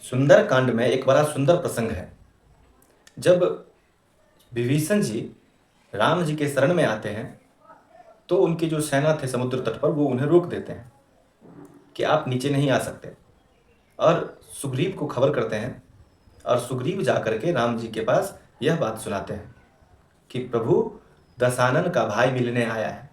सुंदर कांड में एक बड़ा सुंदर प्रसंग है। जब विभीषण जी राम जी के शरण में आते हैं तो उनकी जो सेना थे समुद्र तट पर वो उन्हें रोक देते हैं कि आप नीचे नहीं आ सकते, और सुग्रीव को खबर करते हैं। और सुग्रीव जाकर के राम जी के पास यह बात सुनाते हैं कि प्रभु दशानन का भाई मिलने आया है।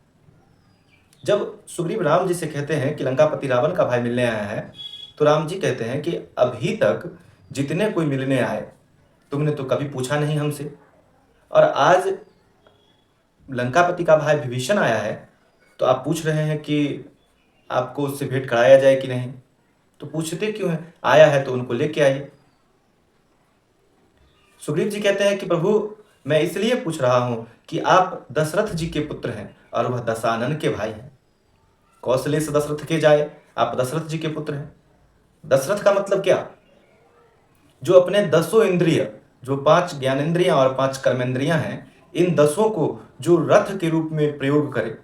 जब सुग्रीव राम जी से कहते हैं कि लंकापति रावण का भाई मिलने आया है, तो राम जी कहते हैं कि अभी तक जितने कोई मिलने आए तुमने तो कभी पूछा नहीं हमसे, और आज लंकापति का भाई विभीषण आया है तो आप पूछ रहे हैं कि आपको उससे भेंट कराया जाए कि नहीं। तो पूछते क्यों हैं? आया है तो उनको लेके आइए। सुग्रीव जी कहते हैं कि प्रभु मैं इसलिए पूछ रहा हूं कि आप दशरथ जी के पुत्र हैं और वह दशानन के भाई हैं। कौशले से दशरथ के जाए, आप दशरथ जी के पुत्र हैं। दशरथ का मतलब क्या? जो अपने 10 इंद्रिय, जो 5 ज्ञानेंद्रियां और 5 कर्मेंद्रियां हैं, इन 10 को जो रथ के रूप में प्रयोग करे,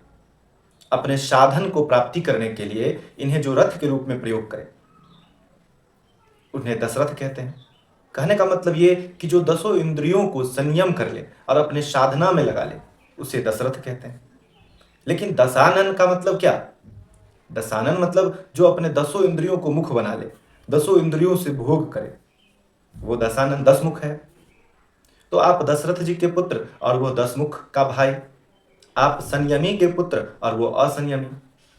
अपने साधन को प्राप्ति करने के लिए इन्हें जो रथ के रूप में प्रयोग करे, उन्हें दशरथ कहते हैं। कहने का मतलब ये कि जो 10 इंद्रियों को संयम कर ले और अपने साधना में लगा ले, उसे दशरथ कहते हैं। लेकिन दशानन का मतलब क्या? दशानन मतलब जो अपने 10 इंद्रियों को मुख बना ले, 10 इंद्रियों से भोग करे, वो दशानन 10 मुख है। तो आप दशरथ जी के पुत्र और वो 10 मुख का भाई, आप संयमी के पुत्र और वो असंयमी,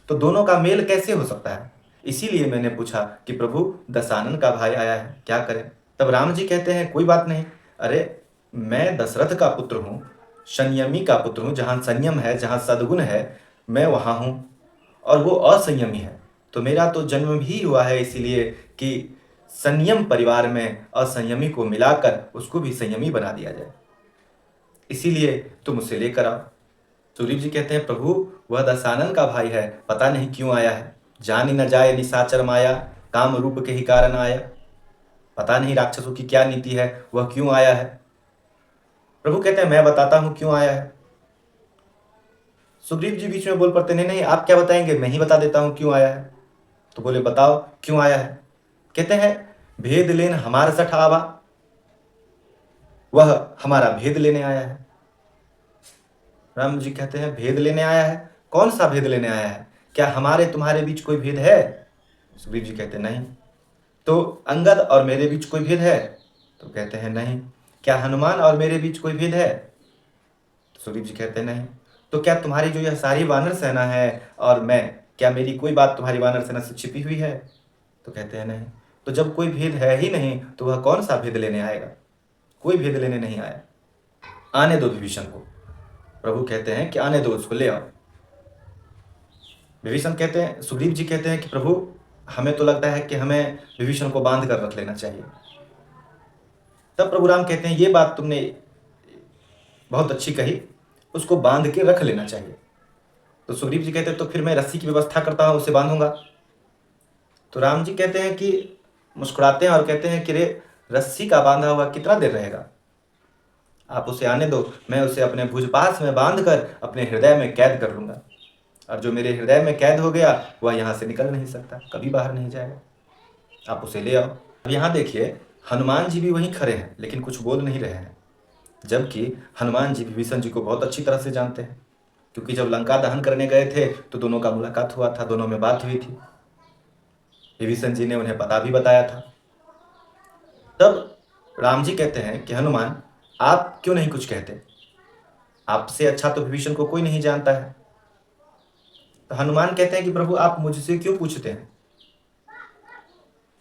तो दोनों का मेल कैसे हो सकता है? इसीलिए मैंने पूछा कि प्रभु दशानन का भाई आया है, क्या करें? तब राम जी कहते हैं कोई बात नहीं, अरे मैं दशरथ का पुत्र हूँ, संयमी का पुत्र हूँ। जहाँ संयम है, जहाँ सद्गुण है, मैं वहाँ हूँ, और वो असंयमी है तो मेरा तो जन्म भी हुआ है इसीलिए कि संयम परिवार में असंयमी को मिलाकर उसको भी संयमी बना दिया जाए, इसीलिए तुम उसे लेकर आओ। सुग्रीव जी कहते हैं प्रभु वह दशानन का भाई है, पता नहीं क्यों आया है। जानी न जाए निशाचर माया, काम रूप के ही कारण आया। पता नहीं राक्षसों की क्या नीति है, वह क्यों आया है। प्रभु कहते हैं मैं बताता हूं क्यों आया है। सुग्रीव जी बीच में बोल पड़ते, नहीं नहीं आप क्या बताएंगे, मैं ही बता देता हूं क्यों आया है। तो बोले बताओ क्यों आया है। कहते हैं भेद लेन हमारा सठ आवा, वह हमारा भेद लेने आया है। राम जी कहते हैं भेद लेने आया है? कौन सा भेद लेने आया है? क्या हमारे तुम्हारे बीच कोई भेद है? सुग्रीव जी कहते नहीं। तो अंगद और मेरे बीच कोई भेद है? तो कहते हैं नहीं। क्या हनुमान और मेरे बीच कोई भेद है? तो सुग्रीव जी कहते नहीं। तो क्या तुम्हारी जो यह सारी वानर सेना है और मैं, क्या मेरी कोई बात तुम्हारी वानर सेना से छिपी हुई है? तो कहते हैं नहीं। तो जब कोई भेद है ही नहीं तो वह कौन सा भेद लेने आएगा? कोई भेद लेने नहीं आया। आने दो विभीषण को। प्रभु कहते हैं कि आने दो उसको, ले आओ। विभीषण कहते हैं, सुग्रीव जी कहते हैं कि प्रभु हमें तो लगता है कि हमें विभीषण को बांध कर रख लेना चाहिए। तब प्रभु राम कहते हैं ये बात तुमने बहुत अच्छी कही, उसको बांध के रख लेना चाहिए। तो सुग्रीव जी कहते हैं तो फिर मैं रस्सी की व्यवस्था करता हूं, उसे बांधूंगा। तो राम जी कहते हैं कि मुस्कुराते हैं और कहते हैं कि रे रस्सी का बांधा हुआ कितना देर रहेगा, आप उसे आने दो, मैं उसे अपने भुजपास में बांध कर अपने हृदय में कैद कर लूंगा, और जो मेरे हृदय में कैद हो गया वह यहाँ से निकल नहीं सकता, कभी बाहर नहीं जाएगा। आप उसे ले आओ। अब यहाँ देखिए हनुमान जी भी वहीं खड़े हैं लेकिन कुछ बोल नहीं रहे हैं, जबकि हनुमान जी विभीषण जी को बहुत अच्छी तरह से जानते हैं, क्योंकि जब लंका दहन करने गए थे तो दोनों का मुलाकात हुआ था, दोनों में बात हुई थी, विभीषण जी ने उन्हें पता भी बताया था। तब राम जी कहते हैं कि हनुमान आप क्यों नहीं कुछ कहते, आपसे अच्छा तो विभीषण को कोई नहीं जानता है। तो हनुमान कहते हैं कि प्रभु आप मुझसे क्यों पूछते हैं?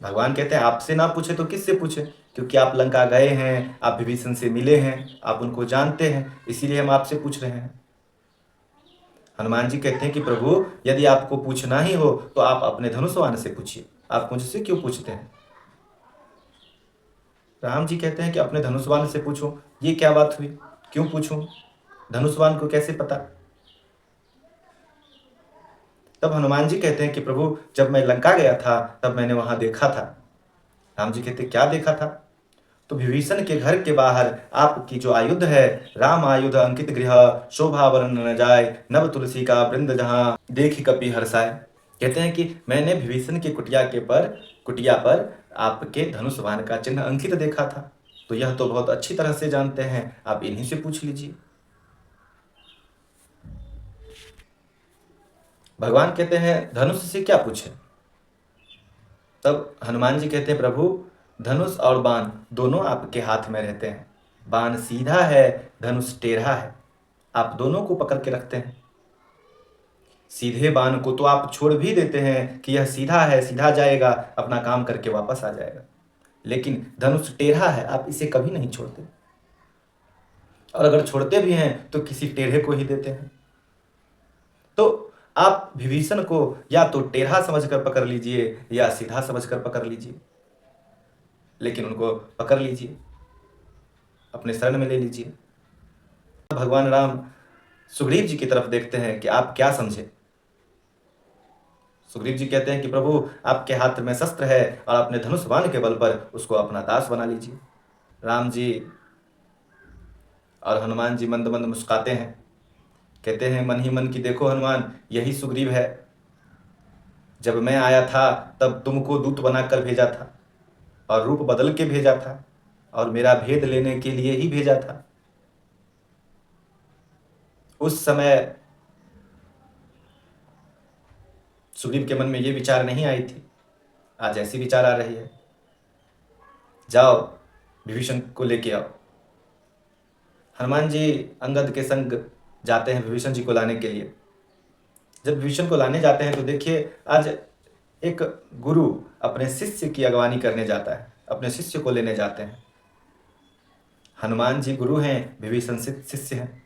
भगवान कहते हैं आपसे ना पूछे तो किससे पूछे, क्योंकि आप लंका गए हैं, आप विभीषण से मिले हैं, आप उनको जानते हैं, इसीलिए हम आपसे पूछ रहे हैं। हनुमान जी कहते हैं कि प्रभु यदि आपको पूछना ही हो तो आप अपने धनुष बाण से पूछिए, आप मुझसे क्यों पूछते हैं? राम जी कहते हैं कि अपने धनुष बाण से पूछो। ये क्या बात हुई, क्यों पूछूं, धनुष बाण को कैसे पता? तब हनुमान जी कहते हैं कि प्रभु जब मैं लंका गया था तब मैंने वहां देखा था। राम जी कहते क्या देखा था? तो विभीषण के घर के बाहर आपकी जो आयुध है, राम आयुध अंकित गृह, शोभा वर्ण न जाए, नव तुलसी का वृंद जहाँ देखी कपि हर्षाए। कहते हैं कि मैंने विभीषण की कुटिया के पर कुटिया पर आपके धनुष बाण का चिन्ह अंकित देखा था। तो यह तो बहुत अच्छी तरह से जानते हैं, आप इन्हीं से पूछ लीजिए। भगवान कहते हैं धनुष से क्या पूछे? तब हनुमान जी कहते हैं प्रभु, धनुष और बाण दोनों आपके हाथ में रहते हैं। बाण सीधा है, धनुष टेढ़ा है, आप दोनों को पकड़ के रखते हैं। सीधे बाण को तो आप छोड़ भी देते हैं कि यह सीधा है, सीधा जाएगा, अपना काम करके वापस आ जाएगा। लेकिन धनुष टेढ़ा है, आप इसे कभी नहीं छोड़ते, और अगर छोड़ते भी हैं तो किसी टेढ़े को ही देते हैं। तो आप विभीषण को या तो टेढ़ा समझकर पकड़ लीजिए या सीधा समझकर पकड़ लीजिए, लेकिन उनको पकड़ लीजिए, अपने शरण में ले लीजिए। भगवान राम सुग्रीव जी की तरफ देखते हैं कि आप क्या समझे। सुग्रीव जी कहते हैं कि प्रभु, आपके हाथ में शस्त्र है और अपने धनुष बाण के बल पर उसको अपना दास बना लीजिए। राम जी और हनुमान जी मंद मंद मुस्काते हैं, कहते हैं मन ही मन की देखो हनुमान, यही सुग्रीव है। जब मैं आया था तब तुमको दूत बनाकर भेजा था और रूप बदल के भेजा था और मेरा भेद लेने के लिए ही भेजा था। उस समय सुग्रीव के मन में ये विचार नहीं आई थी, आज ऐसी विचार आ रही है। जाओ विभीषण को लेके आओ। हनुमान जी अंगद के संग जाते हैं विभीषण जी को लाने के लिए। जब विभीषण को लाने जाते हैं तो देखिए, आज एक गुरु अपने शिष्य की अगवानी करने जाता है, अपने शिष्य को लेने जाते हैं। हनुमान जी गुरु हैं, विभीषण शिष्य हैं।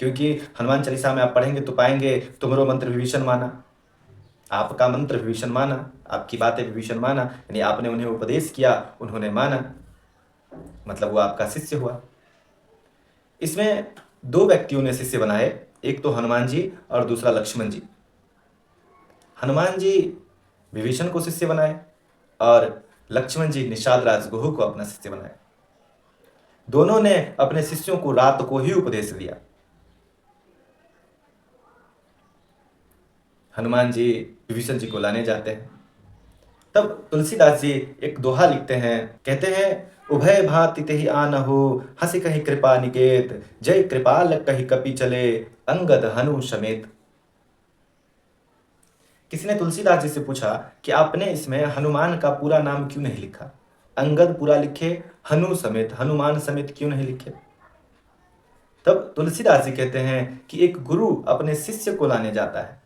क्योंकि हनुमान चालीसा में आप पढ़ेंगे तो पाएंगे, तुम्हारो मंत्र विभीषण माना, आपका मंत्र विभीषण माना, आपकी बातें विभीषण माना, यानी आपने उन्हें उपदेश किया, उन्होंने माना, मतलब वो आपका शिष्य हुआ। इसमें दो व्यक्तियों ने शिष्य बनाए, एक तो हनुमान जी और दूसरा लक्ष्मण जी। हनुमान जी विभीषण को शिष्य बनाए और लक्ष्मण जी निषाद राजगुह को अपना शिष्य बनाए। दोनों ने अपने शिष्यों को रात को ही उपदेश दिया। हनुमान जी विभीषण जी को लाने जाते हैं, तब तुलसीदास जी एक दोहा लिखते हैं, कहते हैं उभय भांति तेहि आनहु, हंसी कहि कृपा निकेत, जय कृपाल कहि कपि चले, अंगद हनु समेत। किसी ने तुलसीदास जी से पूछा कि आपने इसमें हनुमान का पूरा नाम क्यों नहीं लिखा, अंगद पूरा लिखे, हनु समेत, हनुमान समेत क्यों नहीं लिखे? तब तुलसीदास जी कहते हैं कि एक गुरु अपने शिष्य को लाने जाता है,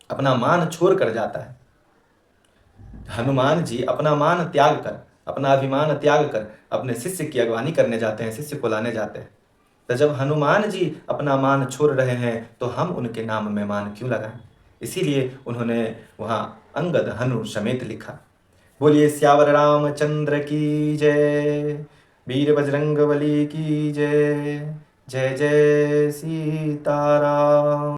अपना मान छोड़ कर जाता है। हनुमान जी अपना मान त्याग कर, अपना अभिमान त्याग कर अपने शिष्य की अगवानी करने जाते हैं, शिष्य को लाने जाते हैं। तो जब हनुमान जी अपना मान छोड़ रहे हैं तो हम उनके नाम में मान क्यों लगाएं? इसीलिए उन्होंने वहाँ अंगद हनु समेत लिखा। बोलिए सियावर रामचंद्र की जय, वीर बजरंग बली की जय, जय जय सीताराम।